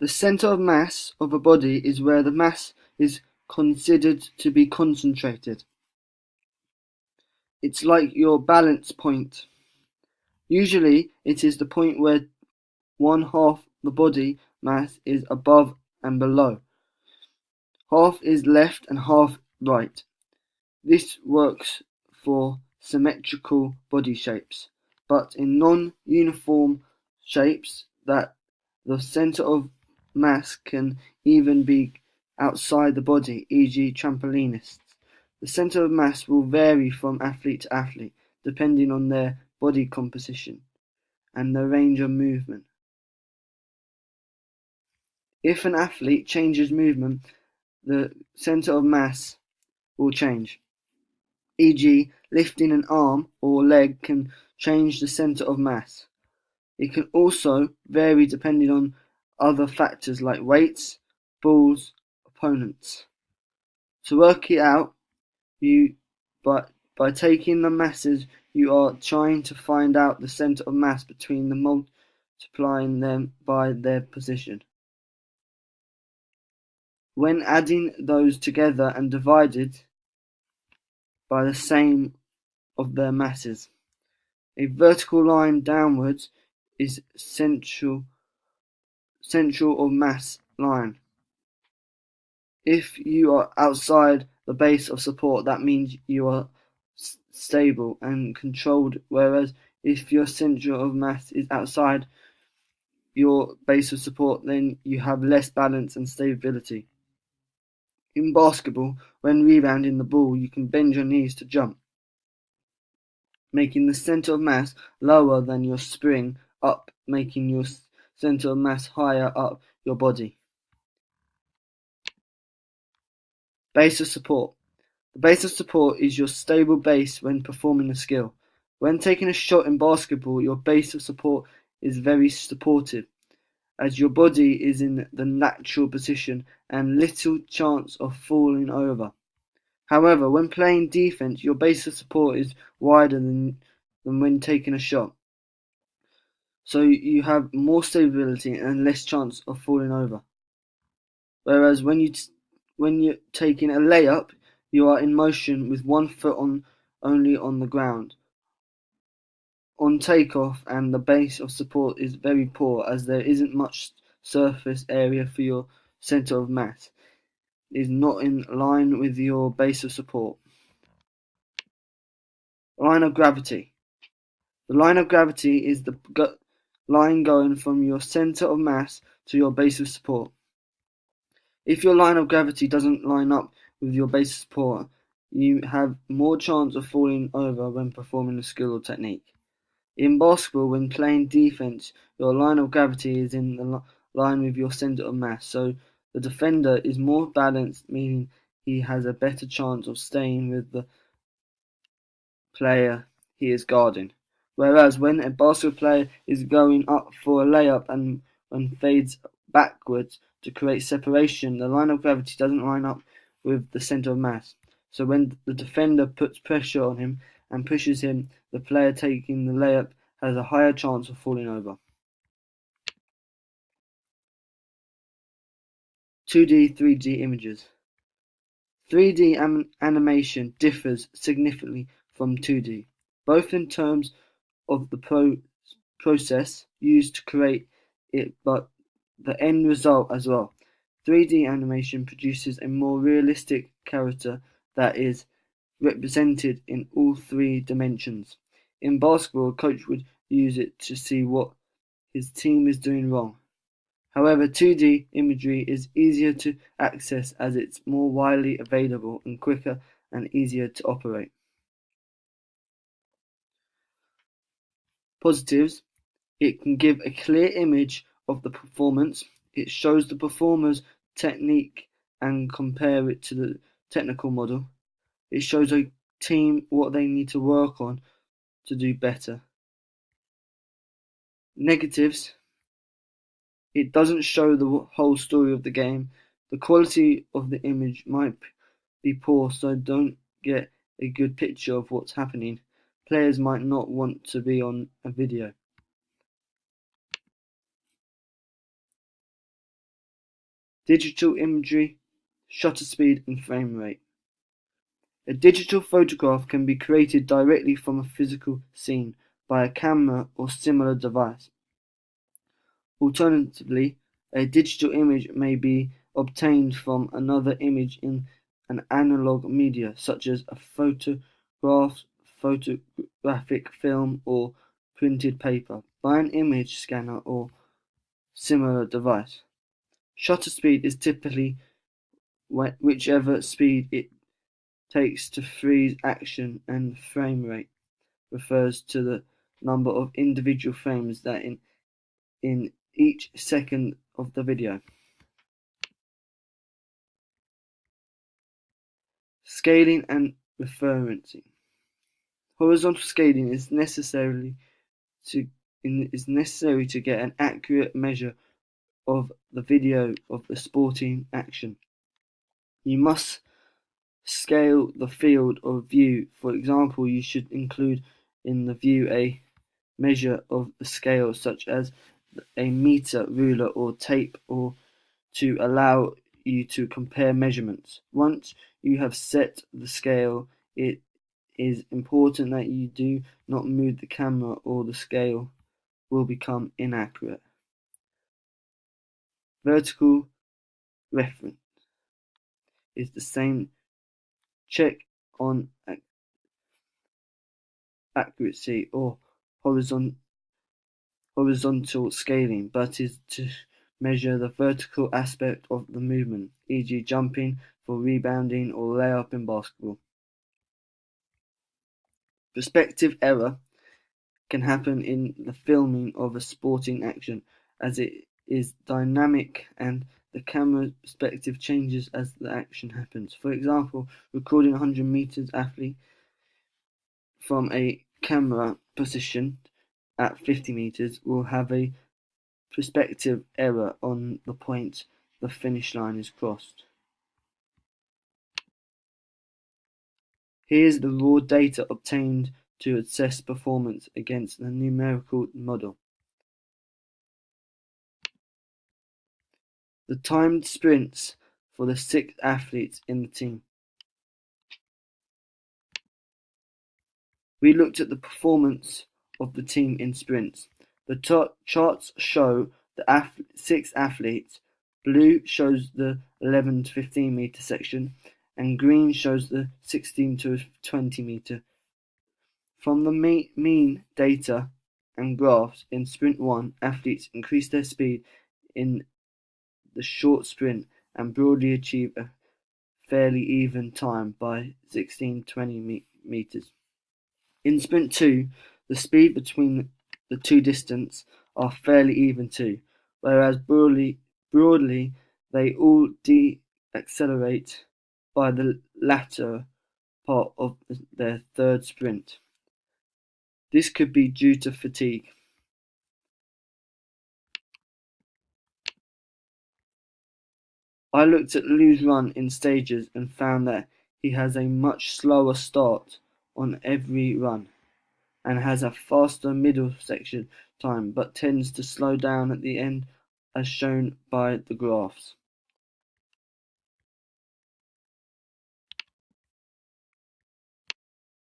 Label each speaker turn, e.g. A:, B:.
A: The center of mass of a body is where the mass is considered to be concentrated. It's like your balance point. Usually, it is the point where one half the body mass is above and below. Half is left and half right. This works for symmetrical body shapes, but in non-uniform shapes that the center of mass can even be outside the body, e.g. trampolinists. The center of mass will vary from athlete to athlete, depending on their body composition and their range of movement. If an athlete changes movement, the center of mass will change. E.g., lifting an arm or leg can change the center of mass. It can also vary depending on other factors like weights, balls, opponents. To work it out, by taking the masses, you are trying to find out the center of mass between them, multiplying them by their position. When adding those together and divided by the same of their masses, a vertical line downwards is central of mass line. If you are outside the base of support, that means you are stable and controlled, whereas if your center of mass is outside your base of support, then you have less balance and stability. In basketball, when rebounding the ball, you can bend your knees to jump, making the center of mass lower than your spring up, making your center of mass higher up your body. Base of support. The base of support is your stable base when performing a skill. When taking a shot in basketball, your base of support is very supportive, as your body is in the natural position and little chance of falling over. However, when playing defense, your base of support is wider than when taking a shot, so you have more stability and less chance of falling over. Whereas when you're taking a layup, you are in motion with one foot only on the ground. On takeoff, and the base of support is very poor, as there isn't much surface area for your center of mass. It is not in line with your base of support. Line of gravity. The line of gravity is the line going from your center of mass to your base of support. If your line of gravity doesn't line up with your base of support, you have more chance of falling over when performing a skill or technique. In basketball, when playing defense, your line of gravity is in the line with your center of mass, so the defender is more balanced, meaning he has a better chance of staying with the player he is guarding. Whereas when a basketball player is going up for a layup and fades backwards to create separation, the line of gravity doesn't line up with the center of mass. So when the defender puts pressure on him and pushes him, the player taking the layup has a higher chance of falling over. 2D, 3D images. 3D animation differs significantly from 2D, both in terms of the process used to create it, but the end result as well. 3D animation produces a more realistic character that is represented in all three dimensions. In basketball, a coach would use it to see what his team is doing wrong. However, 2D imagery is easier to access as it's more widely available and quicker and easier to operate. Positives: it can give a clear image of the performance. It shows the performer's technique and compare it to the technical model. It shows a team what they need to work on to do better. Negatives: it doesn't show the whole story of the game. The quality of the image might be poor, so don't get a good picture of what's happening. Players might not want to be on a video. digital imagery, shutter speed and frame rate. A digital photograph can be created directly from a physical scene by a camera or similar device. Alternatively, a digital image may be obtained from another image in an analog media, such as a photograph, photographic film, or printed paper, by an image scanner or similar device. Shutter speed is typically whichever speed it takes to freeze action, and frame rate refers to the number of individual frames that in each second of the video. Scaling and referencing. Horizontal scaling is necessary to get an accurate measure of the video of the sporting action. You must scale the field of view. For example, you should include in the view a measure of the scale, such as a meter ruler or tape, or to allow you to compare measurements. Once you have set the scale, it is important that you do not move the camera or the scale will become inaccurate. Vertical reference is the same check on accuracy or horizontal scaling, but is to measure the vertical aspect of the movement, e.g. jumping for rebounding or layup in basketball. Perspective error can happen in the filming of a sporting action, as it is dynamic and the camera perspective changes as the action happens. For example, recording a 100-meter athlete from a camera position at 50 meters will have a perspective error on the point the finish line is crossed. Here is the raw data obtained to assess performance against the numerical model. The timed sprints for the 6 athletes in the team. We looked at the performance of the team in sprints. The charts show the 6 athletes. Blue shows the 11 to 15 meter section, and green shows the 16 to 20 meter. From the mean data and graphs in sprint 1, athletes increased their speed in the short sprint and broadly achieve a fairly even time by 16-20 meters. In sprint 2, the speed between the two distances are fairly even too, whereas broadly they all de-accelerate by the latter part of their third sprint. This could be due to fatigue. I looked at Lou's run in stages and found that he has a much slower start on every run and has a faster middle section time, but tends to slow down at the end as shown by the graphs.